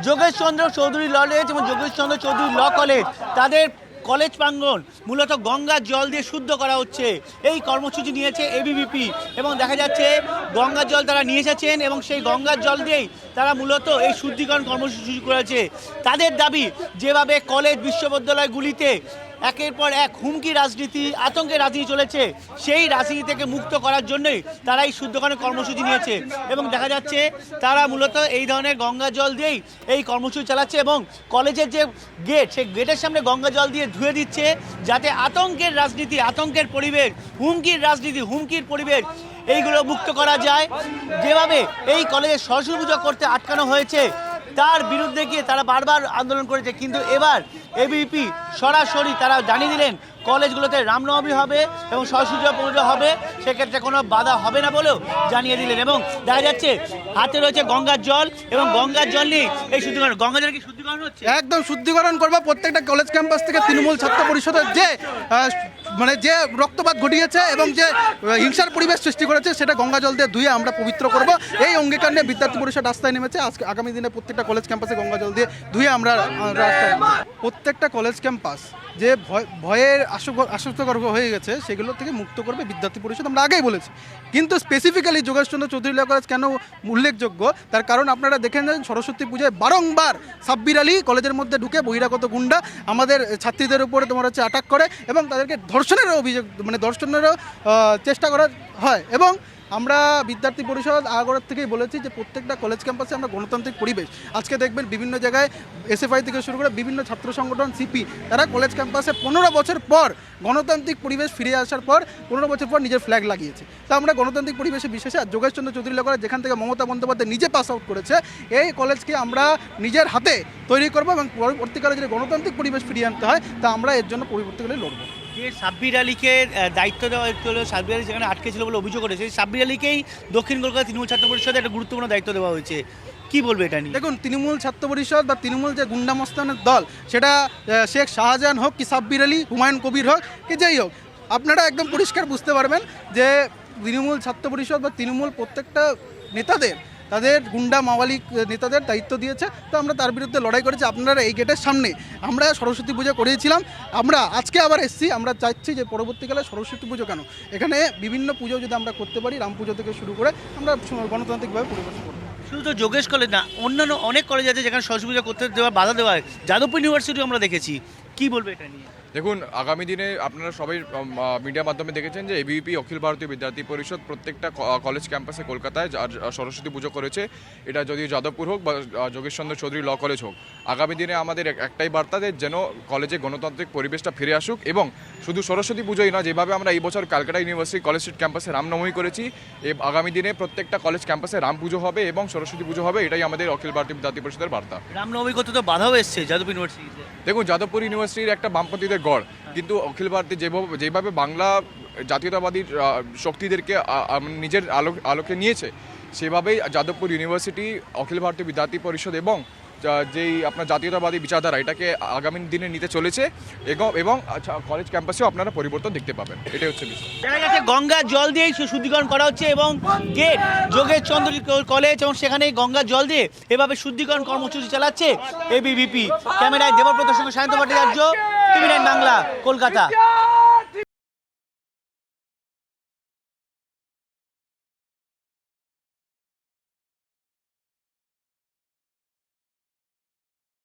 যোগেশ চন্দ্র Chowdhury college এবং যোগেশ চন্দ্র Chowdhury law college তাদের college প্রাঙ্গণ মূলত গঙ্গার জল দিয়ে শুদ্ধ করা হচ্ছে। এই কর্মসূচি নিয়েছে এবিভিপি এবং দেখা যাচ্ছে গঙ্গার জল তারা নিয়ে এসেছেন এবং সেই গঙ্গার জল দিয়েই তারা মূলত এই শুদ্ধিকরণ কর্মসূচি করেছে। তাদের দাবি যেভাবে কলেজ বিশ্ববিদ্যালয়গুলিতে একের পর এক হুমকি রাজনীতি, আতঙ্কের রাজনীতি চলেছে, সেই রাজনীতি থেকে মুক্ত করার জন্যই তারা এই শুদ্ধকরণের কর্মসূচি নিয়েছে এবং দেখা যাচ্ছে তারা মূলত এই ধরনের গঙ্গা জল দিয়েই এই কর্মসূচি চালাচ্ছে এবং কলেজের যে গেট, সেই গেটের সামনে গঙ্গা জল দিয়ে ধুয়ে দিচ্ছে যাতে আতঙ্কের রাজনীতি, আতঙ্কের পরিবেশ, হুমকির রাজনীতি, হুমকির পরিবেশ এইগুলো মুক্ত করা যায়। যেভাবে এই কলেজে সরস্বতী পুজো করতে আটকানো হয়েছে তার বিরুদ্ধে গিয়ে তারা বারবার আন্দোলন করেছে, কিন্তু এবার এবিপি সরাসরি তারা জানিয়ে দিলেন কলেজগুলোতে রামনবমী হবে এবং সরস্বতী পুজো হবে, সেক্ষেত্রে কোনো বাধা হবে না বলেও জানিয়ে দিলেন। এবং দেখা যাচ্ছে হাতে রয়েছে গঙ্গার জল এবং গঙ্গার জল নিয়ে এই শুদ্ধিকরণ, গঙ্গা জল কি শুদ্ধিকরণ হচ্ছে? একদম শুদ্ধিকরণ করবো। প্রত্যেকটা কলেজ ক্যাম্পাস থেকে তৃণমূল ছাত্র পরিষদের যে রক্তপাত ঘটিয়েছে এবং যে হিংসার পরিবেশ সৃষ্টি করেছে সেটা গঙ্গা জল দিয়ে ধুয়ে আমরা পবিত্র করব। এই অঙ্গীকার নিয়ে বিদ্যার্থী পরিষদ রাস্তায় নেমেছে। আজকে আগামী দিনে প্রত্যেকটা কলেজ ক্যাম্পাসে গঙ্গা জল দিয়ে ধুয়ে আমরা রাস্তায়, প্রত্যেকটা কলেজ ক্যাম্পাস যে ভয়ের আশ্বস্তকর হয়ে গেছে সেগুলো থেকে মুক্ত করবে বিদ্যার্থী পরিষদ, আমরা আগেই বলেছি। কিন্তু specifically Jogeshchandra Chowdhury law college কেন উল্লেখযোগ্য তার কারণ আপনারা দেখেন যে সরস্বতী পুজোয় বারংবার সাব্বির আলী কলেজের মধ্যে ঢুকে বহিরাগত গুন্ডা আমাদের ছাত্রীদের উপরে তোমার হচ্ছে অ্যাটাক করে এবং তাদেরকে ধর্ষণেরও অভিযোগ, মানে ধর্ষণেরও চেষ্টা করা হয়। এবং আমরা বিদ্যার্থী পরিষদ আগরের থেকেই বলেছি যে প্রত্যেকটা কলেজ ক্যাম্পাসে আমরা গণতান্ত্রিক পরিবেশ, আজকে দেখবেন বিভিন্ন জায়গায় এসএফআই থেকে শুরু করে বিভিন্ন ছাত্র সংগঠন সিপি তারা কলেজ ক্যাম্পাসে 15 বছর পর গণতান্ত্রিক পরিবেশ ফিরে আসার পর 15 বছর পর নিজের ফ্ল্যাগ লাগিয়েছে। তা আমরা গণতান্ত্রিক পরিবেশে বিশেষে যোগেশচন্দ্র চৌধুরী ল কলেজ যেখান থেকে মমতা বন্দ্যোপাধ্যায় নিজে পাস আউট করেছে, এই কলেজকে আমরা নিজের হাতে তৈরি করবো এবং পরবর্তীকালে যদি গণতান্ত্রিক পরিবেশ ফিরিয়ে আনতে হয় তা আমরা এর জন্য পরবর্তীকালে লড়বো। যে সাব্বির আলীকে দায়িত্ব দেওয়া হয়েছিল, সাব্বির আলী সেখানে আটকে ছিল বলে অভিযোগ করেছে, সাব্বির আলীকেই দক্ষিণ কলকাতা তৃণমূল ছাত্র পরিষদে একটা গুরুত্বপূর্ণ দায়িত্ব দেওয়া হয়েছে, কি বলবে এটা নিয়ে? দেখুন, তৃণমূল ছাত্র পরিষদ বা তৃণমূল যে গুন্ডামস্তানের দল, সেটা শেখ শাহজাহান হোক কি সাব্বির আলী, হুমায়ুন কবির হোক কি যেই হোক, আপনারা একদম পরিষ্কার বুঝতে পারবেন যে তৃণমূল ছাত্র পরিষদ বা তৃণমূল প্রত্যেকটা নেতাদের তাদের গুন্ডা মাওয়ালিক নেতাদের দায়িত্ব দিয়েছে। তো আমরা তার বিরুদ্ধে লড়াই করেছি। আপনারা এই গেটের সামনে আমরা সরস্বতী পুজো করিয়েছিলাম, আমরা আজকে আবার এসেছি। আমরা চাইছি যে পরবর্তীকালে সরস্বতী পুজো কেন, এখানে বিভিন্ন পুজো যদি আমরা করতে পারি, রাম পুজো থেকে শুরু করে আমরা গণতান্ত্রিকভাবে পরিবেশন করব। শুধু তো যোগেশ কলেজ না, অন্যান্য অনেক কলেজ আছে যেখানে সরস্বতী পুজো করতে দেওয়া বাধা দেওয়া হয়, যাদবপুর ইউনিভার্সিটিও আমরা দেখেছি, কি বলবে এটা নিয়ে? দেখুন, আগামী দিনে আপনারা সবাই মিডিয়ার মাধ্যমে দেখেছেন যে এবিভিপি অখিল ভারতীয় বিদ্যার্থী পরিষদ প্রত্যেকটা কলেজ ক্যাম্পাসে কলকাতায় সরস্বতী পুজো করেছে। এটা যদি যাদবপুর হোক বা যোগেশচন্দ্র চৌধুরী ল কলেজ হোক, আগামী দিনে আমাদের একটাই বার্তা যে যেন কলেজে গণতান্ত্রিক পরিবেশটা ফিরে আসুক। এবং শুধু সরস্বতী পুজোই না, যেভাবে আমরা এই বছর ক্যালকাটা ইউনিভার্সিটি কলেজ স্ট্রিট ক্যাম্পাসে রামনবমী করেছি, আগামী দিনে প্রত্যেকটা কলেজ ক্যাম্পাসে রাম পুজো হবে এবং সরস্বতী পুজো হবে। এটাই আমাদের অখিল ভারতীয় বিদ্যার্থী পরিষদের বার্তা। রামনবমী করতে তো বাধাও এসছে যাদবপুর ইউনিভার্সিটিতে। দেখুন, যাদবপুর ইউনিভার্সিটির একটা বামপন্থীদের গড়, কিন্তু অখিল ভারতী যেভাবে বাংলা জাতীয়তাবাদী শক্তিদেরকে নিজের আলোকে নিয়েছে, সেভাবেই যাদবপুর ইউনিভার্সিটি অখিল ভারতীয় বিদ্যার্থী পরিষদ এবং যেই আপনার জাতীয়তাবাদী বিচারধারা এটাকে আগামী দিনে নিতে চলেছে এবং কলেজ ক্যাম্পাসেও আপনারা পরিবর্তন দেখতে পাবেন। এটাই হচ্ছে বিষয়। দেখা যাচ্ছে গঙ্গার জল দিয়েই শুদ্ধিকরণ করা হচ্ছে এবং গেট যোগেশ চন্দ্র কলেজ এবং সেখানে গঙ্গার জল দিয়ে এভাবে শুদ্ধিকরণ কর্মসূচি চালাচ্ছে এবিভিপি। ক্যামেরায় দেবব্রতের সঙ্গে সায়ন্ত ভট্টাচার্য, টিভি9 বাংলা, কলকাতা।